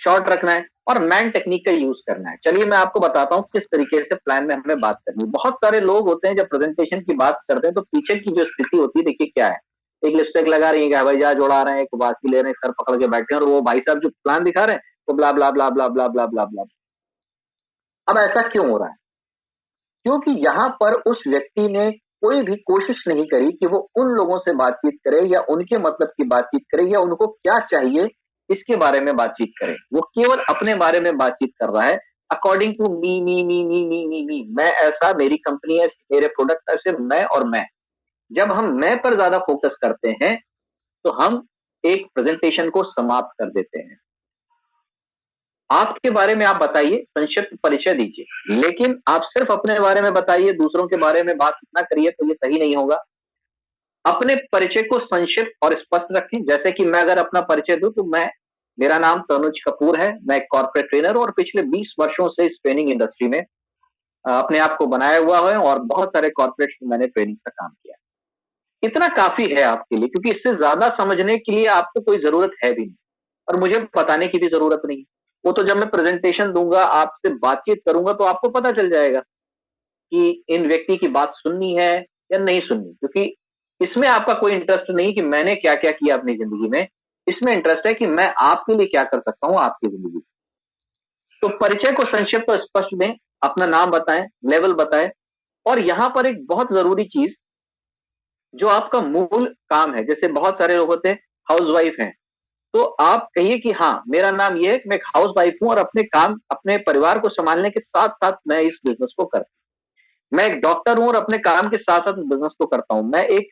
शॉर्ट रखना है, और मैन टेक्निक का यूज करना है। चलिए मैं आपको बताता हूं किस तरीके से प्लान में हमें बात करनी है। बहुत सारे लोग होते हैं जब प्रेजेंटेशन की बात करते हैं तो पीछे की जो स्थिति होती है, देखिए क्या है, एक लिपस्टिक लगा रही है, हवाई जहाज जोड़ा रहे हैं, एक बासी ले रहे हैं, सर पकड़ के बैठे हैं, और वो भाई साहब जो प्लान दिखा रहे हैं वो ब्ला ब्ला ब्ला ब्ला ब्ला ब्ला ब्ला ब्ला। अब ऐसा क्यों हो रहा है? क्योंकि यहाँ पर उस व्यक्ति ने कोई भी कोशिश नहीं करी कि वो उन लोगों से बातचीत करे, या उनके मतलब की बातचीत करे, या उनको क्या चाहिए इसके बारे में बातचीत करे। वो केवल अपने बारे में बातचीत कर रहा है, अकॉर्डिंग टू मी मी मी मी मी मी मी, मैं ऐसा, मेरी कंपनी है, मेरे प्रोडक्ट ऐसे, मैं और मैं। जब हम मैं पर ज्यादा फोकस करते हैं तो हम एक प्रेजेंटेशन को समाप्त कर देते हैं। आपके बारे में आप बताइए, संक्षिप्त परिचय दीजिए, लेकिन आप सिर्फ अपने बारे में बताइए, दूसरों के बारे में बात ना करिए, तो ये सही नहीं होगा। अपने परिचय को संक्षिप्त और स्पष्ट रखें। जैसे कि मैं अगर अपना परिचय दूं तो मेरा नाम तनुज कपूर है, मैं एक कॉर्पोरेट ट्रेनर और पिछले 20 वर्षों से इस ट्रेनिंग इंडस्ट्री में अपने आप को बनाया हुआ है और बहुत सारे कॉर्पोरेट्स में मैंने ट्रेनिंग का काम किया। इतना काफ़ी है आपके लिए, क्योंकि इससे ज़्यादा समझने के लिए आपको कोई ज़रूरत है भी नहीं और मुझे बताने की भी ज़रूरत नहीं। वो तो जब मैं प्रेज़ेंटेशन दूँगा, आपसे बातचीत करूँगा तो आपको पता चल जाएगा कि इन व्यक्ति की बात सुननी है या नहीं सुननी, क्योंकि इसमें आपका कोई इंटरेस्ट नहीं कि मैंने क्या-क्या किया अपनी ज़िंदगी में। इसमें इंटरेस्ट है कि मैं आपके लिए क्या कर सकता हूँ आपकी ज़िंदगी में। तो परिचय को संक्षिप्त और स्पष्ट दें, अपना नाम बताएँ, लेवल बताएँ और यहाँ पर एक बहुत ज़रूरी चीज़, जो आपका मूल काम है, जैसे बहुत सारे लोग होते हैं हाउसवाइफ हैं, तो आप कहिए कि हाँ, मेरा नाम ये है कि मैं एक हाउसवाइफ हूँ और अपने काम, अपने परिवार को सँभालने के साथ-साथ मैं इस बिज़नेस को करती हूँ। मैं एक डॉक्टर हूँ और अपने काम के साथ-साथ इस बिज़नेस को करता हूँ। मैं एक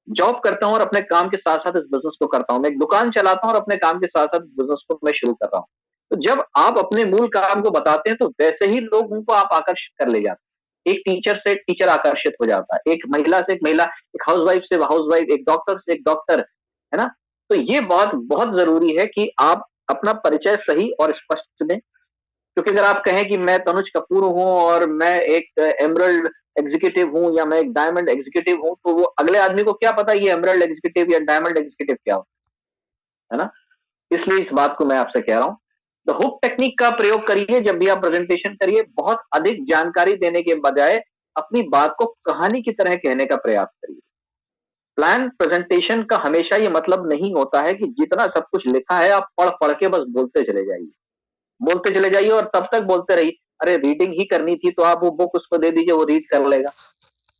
जॉब करता हूँ और अपने काम के साथ-साथ इस बिज़नेस को करता हूँ। मैं एक दुकान चलाता हूँ और अपने काम के साथ-साथ इस बिज़नेस को मैं शुरू कर रहा हूँ। तो जब आप अपने मूल काम को बताते हैं, तो वैसे ही लोगों को आप आकर्षित कर ले जाते हैं। एक टीचर से टीचर आकर्षित हो जाता है, एक महिला से एक महिला, एक हाउसवाइफ से हाउसवाइफ, एक डॉक्टर से एक डॉक्टर, है ना? तो ये बहुत बहुत ज़रूरी है कि आप अपना परिचय सही और स्पष्ट दें। क्योंकि अगर आप कहें कि मैं तनुज कपूर हूँ और मैं एक एमरल्ड एग्जीक्यूटिव हूँ या मैं एक डायमंड एग्जीक्यूटिव हूँ, तो वो अगले आदमी को क्या पता ये एमरल्ड एग्जीक्यूटिव या डायमंड एग्जीक्यूटिव क्या होता है ना? इसलिए इस बात को मैं आपसे कह रहा हूँ। तो हुक टेक्निक का प्रयोग करिए जब भी आप प्रेजेंटेशन करिए। बहुत अधिक जानकारी देने के बजाय अपनी बात को कहानी की तरह कहने का प्रयास करिए। प्लान प्रेजेंटेशन का हमेशा ये मतलब नहीं होता है कि जितना सब कुछ लिखा है आप पढ़ पढ़ के बस बोलते चले जाइए और तब तक बोलते रहिए। अरे रीडिंग ही करनी थी तो आप वो बुक उसको दे दीजिए, वो रीड कर लेगा।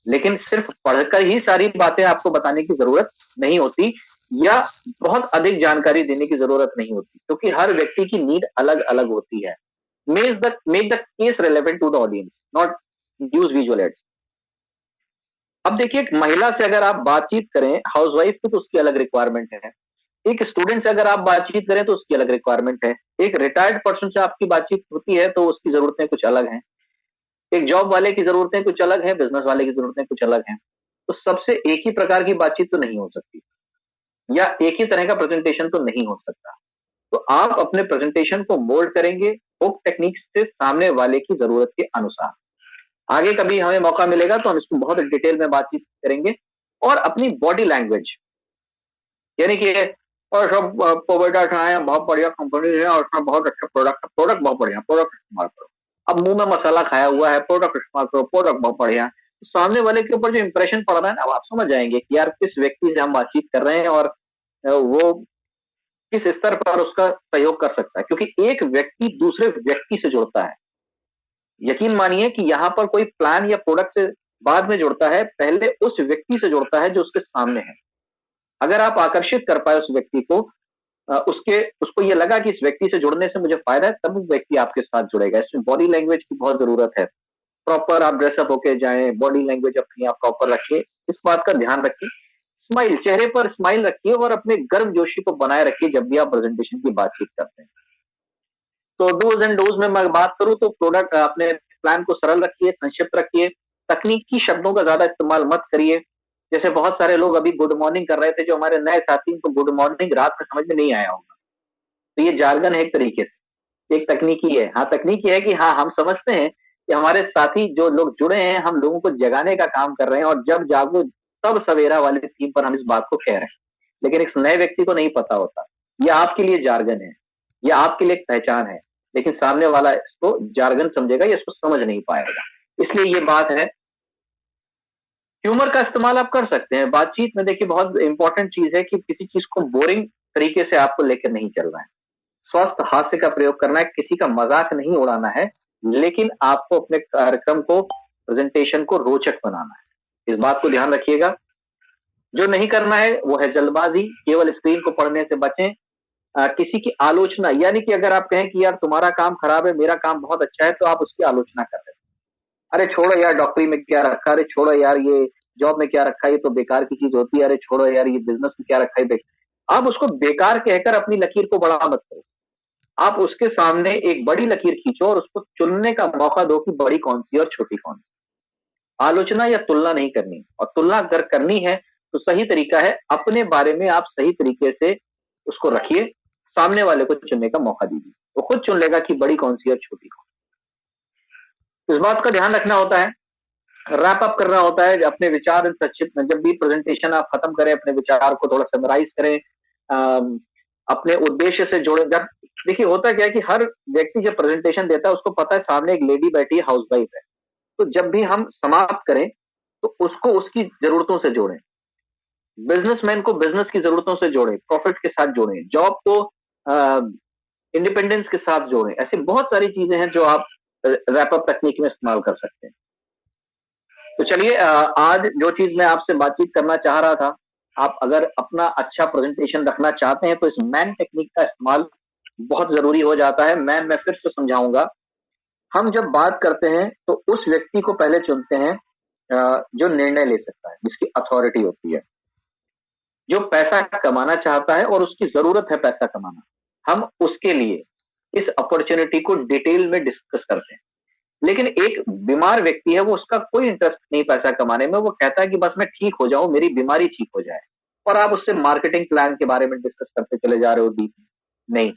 लेकिन सिर्फ पढ़कर ही सारी बातें आपको बताने की जरूरत नहीं होती या बहुत अधिक जानकारी देने की जरूरत नहीं होती, क्योंकि हर व्यक्ति की नीड अलग अलग होती है। Make the case relevant to the audience, not use visual aids. अब देखिए, एक महिला से अगर आप बातचीत करें, हाउसवाइफ की, तो उसकी अलग रिक्वायरमेंट है। एक स्टूडेंट से अगर आप बातचीत करें तो उसकी अलग रिक्वायरमेंट है। एक रिटायर्ड पर्सन से आपकी बातचीत होती है तो उसकी जरूरतें कुछ अलग हैं। एक जॉब वाले की जरूरतें कुछ अलग हैं, बिजनेस वाले की जरूरतें कुछ अलग हैं। तो सबसे एक ही प्रकार की बातचीत तो नहीं हो सकती या एक ही तरह का प्रेजेंटेशन तो नहीं हो सकता। तो आप अपने प्रेजेंटेशन को मोल्ड करेंगे हुक टेक्निक से सामने वाले की जरूरत के अनुसार। आगे कभी हमें मौका मिलेगा तो हम इसको बहुत डिटेल में बातचीत करेंगे। और अपनी बॉडी लैंग्वेज, यानी कि और सब प्रोवाइडर हैं, बहुत बढ़िया कंपनी है और उसमें बहुत अच्छा प्रोडक्ट, प्रोडक्ट बहुत बढ़िया, प्रोडक्ट इस्तेमाल करो। अब मुंह में मसाला खाया हुआ है, प्रोडक्ट इस्तेमाल करो, प्रोडक्ट बहुत बढ़िया। तो सामने वाले के ऊपर जो इंप्रेशन पड़ रहा है ना, अब आप समझ जाएंगे कि यार किस व्यक्ति से हम बातचीत कर रहे हैं और वो किस स्तर पर उसका सहयोग कर सकता है, क्योंकि एक व्यक्ति दूसरे व्यक्ति से जुड़ता है। यकीन मानिए कि यहाँ पर कोई प्लान या प्रोडक्ट से बाद में जुड़ता है, पहले उस व्यक्ति से जुड़ता है जो उसके सामने है। अगर आप आकर्षित कर पाए उस व्यक्ति को, उसके उसको ये लगा कि इस व्यक्ति से जुड़ने से मुझे फायदा है, तब वो व्यक्ति आपके साथ जुड़ेगा। इसमें बॉडी लैंग्वेज की बहुत जरूरत है। प्रॉपर आप ड्रेसअप होके जाएं, बॉडी लैंग्वेज अपनी आप प्रॉपर रखिए, इस बात का ध्यान रखिए। स्माइल, चेहरे पर स्माइल रखिए और अपने गर्मजोशी को बनाए रखिए जब भी आप प्रेजेंटेशन की बातचीत करते हैं। तो डूज एंड डोज में मैं बात करूं तो प्रोडक्ट, अपने प्लान को सरल रखिए, संक्षिप्त रखिए, तकनीकी शब्दों का ज्यादा इस्तेमाल मत करिए। जैसे बहुत सारे लोग अभी गुड मॉर्निंग कर रहे थे, जो हमारे नए साथी, उनको गुड मॉर्निंग रात में समझ में नहीं आया होगा। तो ये जार्गन है एक तरीके से, एक तकनीकी है। हाँ, तकनीकी है कि हाँ, हम समझते हैं कि हमारे साथी जो लोग जुड़े हैं, हम लोगों को जगाने का काम कर रहे हैं और जब जागो तब सवेरा वाली थीम पर हम इस बात को कह रहे हैं। लेकिन इस नए व्यक्ति को नहीं पता होता। ये आपके लिए जार्गन है, ये आपके लिए एक पहचान है, लेकिन सामने वाला इसको जार्गन समझेगा या इसको समझ नहीं पाएगा। इसलिए ये बात है, ह्यूमर का इस्तेमाल आप कर सकते हैं बातचीत में। देखिए, बहुत इंपॉर्टेंट चीज है कि किसी चीज को बोरिंग तरीके से आपको लेकर नहीं चलना है। स्वस्थ हास्य का प्रयोग करना है, किसी का मजाक नहीं उड़ाना है, लेकिन आपको अपने कार्यक्रम को, प्रेजेंटेशन को रोचक बनाना है। इस बात को ध्यान रखिएगा। जो नहीं करना है वो है जल्दबाजी, केवल स्क्रीन को पढ़ने से बचें। किसी की आलोचना, यानी कि अगर आप कहें कि यार तुम्हारा काम खराब है, मेरा काम बहुत अच्छा है, तो आप उसकी आलोचना कर रहे हैं। अरे छोड़ो यार, डॉक्टरी में क्या रखा, अरे छोड़ो यार ये जॉब में क्या रखा है, ये तो बेकार की चीज होती है, अरे छोड़ो यार ये बिजनेस में क्या रखा है, आप उसको बेकार कहकर अपनी लकीर को बड़ा मत करो। आप उसके सामने एक बड़ी लकीर खींचो और उसको चुनने का मौका दो कि बड़ी कौन सी और छोटी कौन सी। आलोचना या तुलना नहीं करनी, और तुलना अगर करनी है तो सही तरीका है अपने बारे में आप सही तरीके से उसको रखिए, सामने वाले को चुनने का मौका दीजिए, वो खुद चुन लेगा कि बड़ी कौन सी और छोटी कौन सी। इस बात का ध्यान रखना होता है, रैप अप करना होता है अपने विचार संक्षिप्त में। जब भी प्रेजेंटेशन आप खत्म करें, अपने विचार को थोड़ा समराइज करें, अपने उद्देश्य से जोड़ें। जब देखिए होता क्या है कि हर व्यक्ति जब प्रेजेंटेशन देता है उसको पता है सामने एक लेडी बैठी है, हाउसवाइफ है, तो जब भी हम समाप्त करें तो उसको उसकी जरूरतों से जोड़ें, बिजनेसमैन को बिजनेस की जरूरतों से जोड़ें, प्रॉफिट के साथ जोड़ें, जॉब को इंडिपेंडेंस के साथ जोड़ें। ऐसी बहुत सारी चीजें हैं जो आप रैप अप तकनीक में इस्तेमाल कर सकते हैं। तो चलिए, आज जो चीज मैं आपसे बातचीत करना चाह रहा था, आप अगर अपना अच्छा प्रेजेंटेशन रखना चाहते हैं तो इस मैन टेक्निक का इस्तेमाल बहुत जरूरी हो जाता है। मैं फिर से समझाऊंगा। हम जब बात करते हैं तो उस व्यक्ति को पहले चुनते हैं जो निर्णय ले सकता है, जिसकी अथॉरिटी होती है, जो पैसा कमाना चाहता है और उसकी जरूरत है पैसा कमाना। हम उसके लिए इस अपॉर्चुनिटी को डिटेल में डिस्कस करते हैं। लेकिन एक बीमार व्यक्ति है, वो उसका कोई इंटरेस्ट नहीं पैसा कमाने में, वो कहता है कि बस मैं ठीक हो जाऊं, मेरी बीमारी ठीक हो जाए। और आप उससे मार्केटिंग प्लान के बारे में डिस्कस करते चले जा रहे हो डीप। नहीं,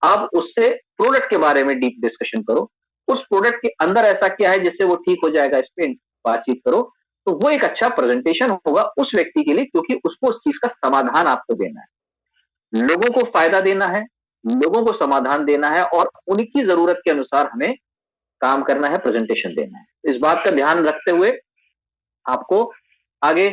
आप उससे प्रोडक्ट के बारे में डीप डिस्कशन करो। उस प्रोडक्ट के अंदर ऐसा क्या है जिससे वो ठीक हो जाएगा, इस पे बातचीत करो। तो वो एक अच्छा प्रेजेंटेशन होगा उस व्यक्ति के लिए, क्योंकि उसको उस चीज का समाधान आपको देना है, लोगों को फायदा देना है, लोगों को समाधान देना है, और उनकी जरूरत के अनुसार हमें काम करना है, प्रेजेंटेशन देना है। इस बात का ध्यान रखते हुए आपको आगे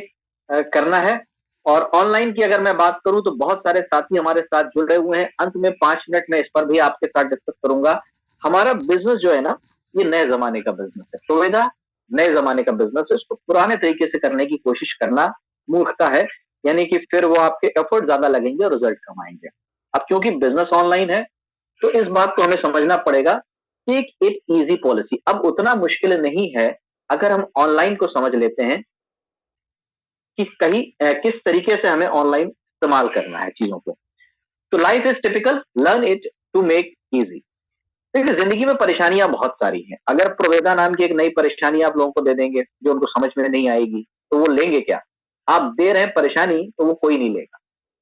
करना है। और ऑनलाइन की अगर मैं बात करूं तो बहुत सारे साथी हमारे साथ जुड़े हुए हैं। अंत में 5 मिनट में इस पर भी आपके साथ डिस्कस करूंगा। हमारा बिजनेस जो है ना, ये नए जमाने का बिजनेस है। सुविधा नए जमाने का बिजनेस है, इसको पुराने तरीके से करने की कोशिश करना मूर्खता है। यानी कि फिर वो आपके एफर्ट ज्यादा लगेंगे और रिजल्ट कम आएंगे। अब क्योंकि बिजनेस ऑनलाइन है तो इस बात को हमें समझना पड़ेगा कि एक इजी पॉलिसी अब उतना मुश्किल नहीं है अगर हम ऑनलाइन को समझ लेते हैं कि किस तरीके से हमें ऑनलाइन इस्तेमाल करना है चीजों को। तो life is typical, learn it to make easy. देखिए, जिंदगी में परेशानियां बहुत सारी हैं। अगर प्रोवेदा नाम की एक नई परेशानी आप लोगों को दे देंगे जो उनको समझ में नहीं आएगी, तो वो लेंगे क्या? आप दे रहे हैं परेशानी तो वो कोई नहीं लेगा।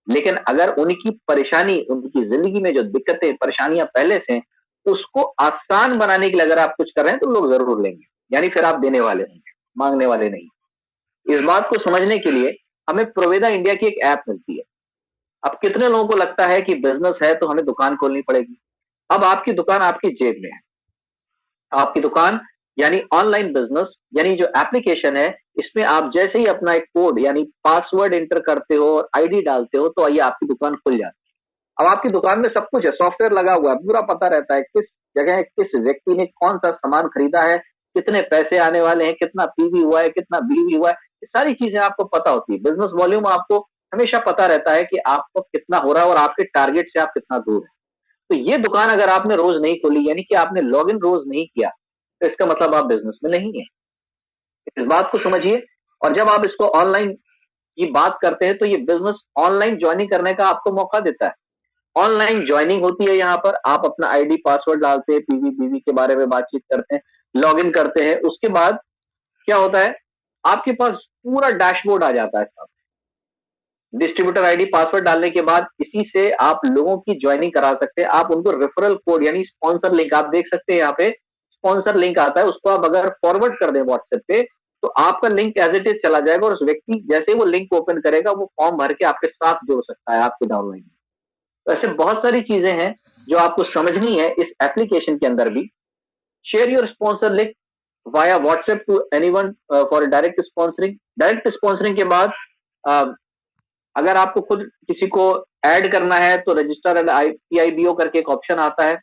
लेकिन अगर उनकी परेशानी, उनकी जिंदगी में जो दिक्कतें परेशानियां पहले से हैं, उसको आसान बनाने के लिए अगर आप कुछ कर रहे हैं तो लोग जरूर लेंगे। यानी फिर आप देने वाले होंगे, मांगने वाले नहीं। इस बात को समझने के लिए हमें प्रोवेदा इंडिया की एक ऐप मिलती है। अब कितने लोगों को लगता है कि बिजनेस है तो हमें दुकान खोलनी पड़ेगी? अब आपकी दुकान आपकी जेब में है। आपकी दुकान यानी ऑनलाइन बिजनेस, यानी जो एप्लीकेशन है, इसमें आप जैसे ही अपना एक कोड यानी पासवर्ड एंटर करते हो और आईडी डालते हो, तो आइए आपकी दुकान खुल जाती है। अब आपकी दुकान में सब कुछ है, सॉफ्टवेयर लगा हुआ है, पूरा पता रहता है किस जगह किस व्यक्ति ने कौन सा सामान खरीदा है, कितने पैसे आने वाले हैं, कितना पीवी हुआ है, कितना बीवी हुआ है। ये सारी चीजें आपको पता होती है। बिजनेस वॉल्यूम आपको हमेशा पता रहता है कि आपको कितना हो रहा है और आपके टारगेट से आप कितना दूर है। तो ये दुकान अगर आपने रोज नहीं खोली, यानी कि आपने लॉग इन रोज नहीं किया, तो इसका मतलब आप बिजनेस में नहीं है। इस बात को समझिए। और जब आप इसको ऑनलाइन की बात करते हैं तो ये बिजनेस ऑनलाइन ज्वाइनिंग करने का आपको मौका देता है। ऑनलाइन ज्वाइनिंग होती है, यहाँ पर आप अपना आईडी पासवर्ड डालते हैं, पीवी बीवी के बारे में बातचीत करते हैं, लॉग इन करते हैं। उसके बाद क्या होता है, आपके पास पूरा डैशबोर्ड आ जाता है साथ। डिस्ट्रीब्यूटर आईडी पासवर्ड डालने के बाद इसी से आप लोगों की ज्वाइनिंग करा सकते हैं। आप उनको रेफरल कोड यानी स्पॉन्सर लिंक आप देख सकते हैं, यहाँ पे स्पॉन्सर लिंक आता है, उसको आप अगर फॉरवर्ड कर दें व्हाट्सएप पे, तो आपका लिंक एज इट इज चला जाएगा और उस व्यक्ति जैसे ही वो लिंक ओपन करेगा वो फॉर्म भर के आपके साथ जुड़ सकता है आपके डाउनलाइन में। तो ऐसे बहुत सारी चीजें हैं जो आपको समझनी है इस एप्लीकेशन के अंदर भी। Share your sponsor link via WhatsApp to anyone for direct sponsoring. Direct sponsoring के बाद अगर आपको खुद किसी को ऐड करना है तो रजिस्टर एंड पीआईबीओ करके एक ऑप्शन आता है।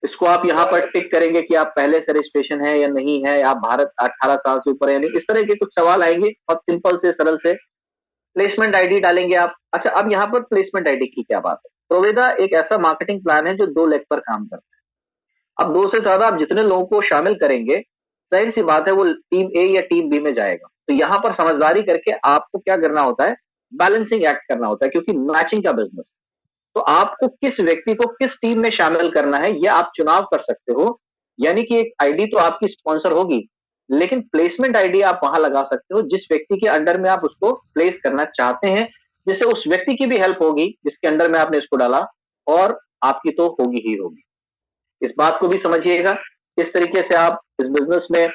इसको आप यहाँ पर टिक करेंगे कि आप पहले से रजिस्ट्रेशन है या नहीं है, आप भारत 18 साल से ऊपर है नहीं, इस तरह के कुछ सवाल आएंगे। बहुत सिंपल से सरल से प्लेसमेंट आईडी डालेंगे आप। अच्छा, अब यहाँ पर प्लेसमेंट आईडी की क्या बात है। प्रोवेदा एक ऐसा मार्केटिंग प्लान है जो 2 लेग पर काम करता है। अब 2 से ज्यादा आप जितने लोगों को शामिल करेंगे, जाहिर सी बात है वो टीम ए या टीम बी में जाएगा। तो यहाँ पर समझदारी करके आपको क्या करना होता है, बैलेंसिंग एक्ट करना होता है, क्योंकि मैचिंग का बिजनेस। तो आपको किस व्यक्ति को किस टीम में शामिल करना है, यह आप चुनाव कर सकते हो। यानी कि एक आईडी तो आपकी स्पॉन्सर होगी, लेकिन प्लेसमेंट आईडी आप वहां लगा सकते हो जिस व्यक्ति के अंडर में आप उसको प्लेस करना चाहते हैं, जिससे उस व्यक्ति की भी हेल्प होगी जिसके अंडर में आपने इसको डाला, और आपकी तो होगी ही होगी। इस बात को भी समझिएगा, किस तरीके से आप इस बिजनेस में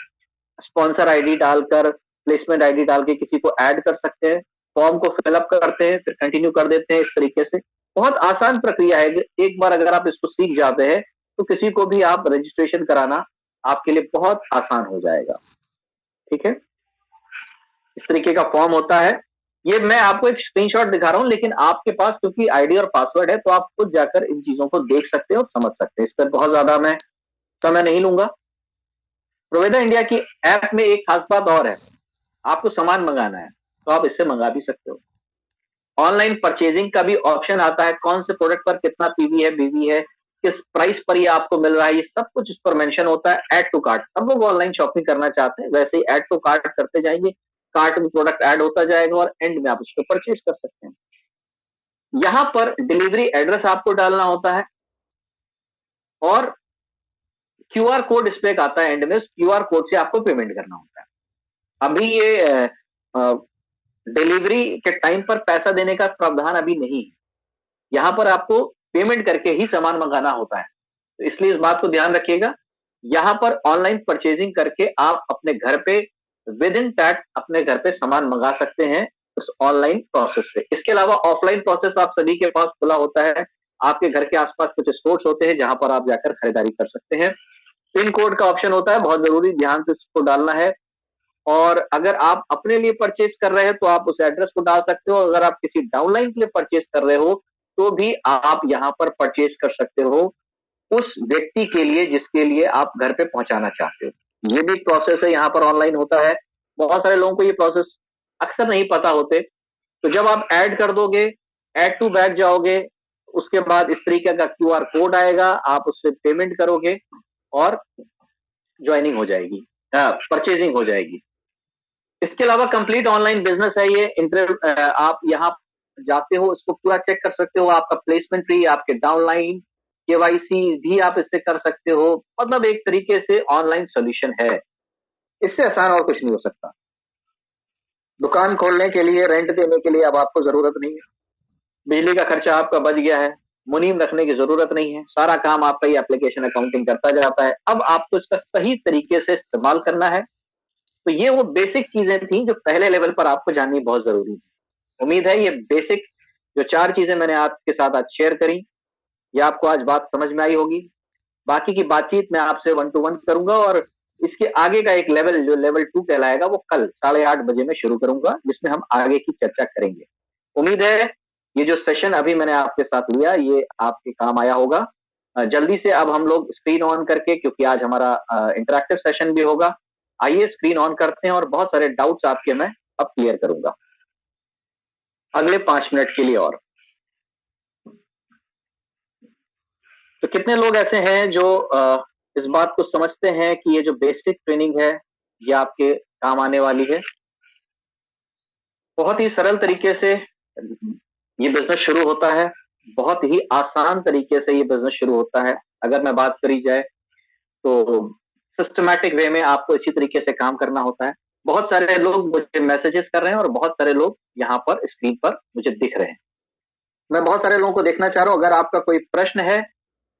स्पॉन्सर आईडी डालकर, प्लेसमेंट आईडी डाल के किसी को ऐड कर सकते हैं, फॉर्म को फिलअप करते हैं, फिर कंटिन्यू कर देते हैं। इस तरीके से बहुत आसान प्रक्रिया है। एक बार अगर आप इसको सीख जाते हैं तो किसी को भी आप रजिस्ट्रेशन कराना आपके लिए बहुत आसान हो जाएगा। ठीक है, इस तरीके का फॉर्म होता है। ये मैं आपको एक स्क्रीनशॉट दिखा रहा हूं, लेकिन आपके पास क्योंकि आईडी और पासवर्ड है तो आप खुद जाकर इन चीजों को देख सकते हैं और समझ सकते हैं। इस पर बहुत ज्यादा मैं समय नहीं लूंगा। प्रोवेदा इंडिया की ऐप में एक खास बात और है, आपको सामान मंगाना है तो आप इससे मंगा भी सकते हो। ऑनलाइन परचेजिंग का भी ऑप्शन आता है, कौन से प्रोडक्ट पर कितना पीवी है, बीवी है, किस प्राइस पर ये आपको मिल रहा है, ये सब कुछ इस पर मेंशन होता है। ऐड टू कार्ट, सब लोग ऑनलाइन शॉपिंग करना चाहते हैं, वैसे ही ऐड टू कार्ट करते जाएंगे, कार्ट में प्रोडक्ट ऐड होता जाएगा और एंड में आप उसको परचेज कर सकते हैं। यहां पर डिलीवरी एड्रेस आपको डालना होता है और क्यूआर कोड इस पे आता है एंड में, क्यूआर कोड से आपको पेमेंट करना होता है। अभी ये डिलीवरी के टाइम पर पैसा देने का प्रावधान अभी नहीं है, यहां पर आपको पेमेंट करके ही सामान मंगाना होता है। तो इसलिए इस बात को ध्यान रखिएगा, यहां पर ऑनलाइन परचेजिंग करके आप अपने घर पे विद इन टैट अपने घर पे सामान मंगा सकते हैं उस ऑनलाइन प्रोसेस से। इसके अलावा ऑफलाइन प्रोसेस आप सभी के पास खुला होता है, आपके घर के आसपास कुछ स्टोर्स होते हैं जहां पर आप जाकर खरीदारी कर सकते हैं। पिन कोड का ऑप्शन होता है, बहुत जरूरी, ध्यान से इसको डालना है। और अगर आप अपने लिए परचेज कर रहे हैं तो आप उस एड्रेस को डाल सकते हो, अगर आप किसी डाउनलाइन के लिए परचेज कर रहे हो तो भी आप यहां पर परचेज कर सकते हो उस व्यक्ति के लिए जिसके लिए आप घर पे पहुंचाना चाहते हो। ये भी प्रोसेस है, यहाँ पर ऑनलाइन होता है। बहुत सारे लोगों को ये प्रोसेस अक्सर नहीं पता होते। तो जब आप ऐड कर दोगे, ऐड टू बैग जाओगे, उसके बाद इस तरीके का क्यूआर कोड आएगा, आप उससे पेमेंट करोगे और ज्वाइनिंग हो जाएगी, परचेजिंग हो जाएगी। इसके अलावा कंप्लीट ऑनलाइन बिजनेस है ये। आप यहाँ जाते हो, इसको पूरा चेक कर सकते हो, आपका प्लेसमेंट ट्री, आपके डाउनलाइन, केवाईसी भी आप इससे कर सकते हो। मतलब एक तरीके से ऑनलाइन सॉल्यूशन है, इससे आसान और कुछ नहीं हो सकता। दुकान खोलने के लिए, रेंट देने के लिए अब आपको जरूरत नहीं है, बिजली का खर्चा आपका बच गया है, मुनीम रखने की जरूरत नहीं है, सारा काम आपका ये एप्लीकेशन अकाउंटिंग करता जाता है। अब आपको इसका सही तरीके से इस्तेमाल करना है। तो ये वो बेसिक चीजें थी जो पहले लेवल पर आपको जाननी बहुत जरूरी है। उम्मीद है ये बेसिक जो 4 चीजें मैंने आपके साथ आज शेयर करी, ये आपको आज बात समझ में आई होगी। बाकी की बातचीत मैं आपसे 1 टू 1 करूंगा और इसके आगे का एक लेवल जो लेवल 2 कहलाएगा वो कल 8:30 बजे में शुरू करूंगा, जिसमें हम आगे की चर्चा करेंगे। उम्मीद है ये जो सेशन अभी मैंने आपके साथ लिया ये आपके काम आया होगा। जल्दी से अब हम लोग स्क्रीन ऑन करके, क्योंकि आज हमारा इंटरेक्टिव सेशन भी होगा, आइए स्क्रीन ऑन करते हैं और बहुत सारे डाउट्स आपके मैं अब क्लियर करूंगा अगले 5 मिनट के लिए। और तो कितने लोग ऐसे हैं जो इस बात को समझते हैं कि ये जो बेसिक ट्रेनिंग है ये आपके काम आने वाली है। बहुत ही सरल तरीके से ये बिजनेस शुरू होता है, बहुत ही आसान तरीके से ये बिजनेस शुरू होता है। अगर मैं बात करी जाए तो सिस्टमैटिक वे में आपको इसी तरीके से काम करना होता है। बहुत सारे लोग मुझे मैसेजेस कर रहे हैं और बहुत सारे लोग यहाँ पर स्क्रीन पर मुझे दिख रहे हैं। मैं बहुत सारे लोगों को देखना चाह रहा हूं। अगर आपका कोई प्रश्न है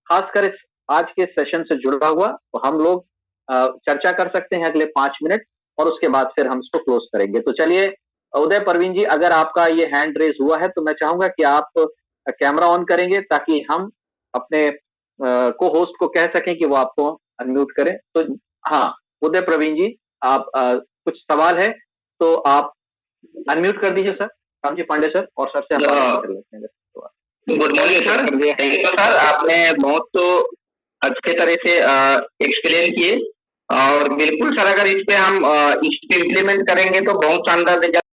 खासकर इस आज के सेशन से जुड़ा हुआ, तो हम लोग चर्चा कर सकते हैं अगले 5 मिनट और उसके बाद फिर हम इसको क्लोज करेंगे। तो चलिए उदय परवीन जी, अगर आपका ये हैंड रेज हुआ है तो मैं चाहूंगा कि आप कैमरा ऑन करेंगे ताकि हम अपने को होस्ट को कह सकें कि वो आपको अनम्यूट करें। तो हाँ उदय प्रवीण जी, आप कुछ सवाल है तो आप अनम्यूट कर दीजिए सर। रामजी पांडे सर और सर से हम बात कर लेते हैं। Good morning sir. Thank you sir, आपने बहुत तो अच्छे तरह से एक्सप्लेन किए और बिल्कुल सर अगर इस पे हम इस पे इम्प्लीमेंट करेंगे तो बहुत शानदार रिजल्ट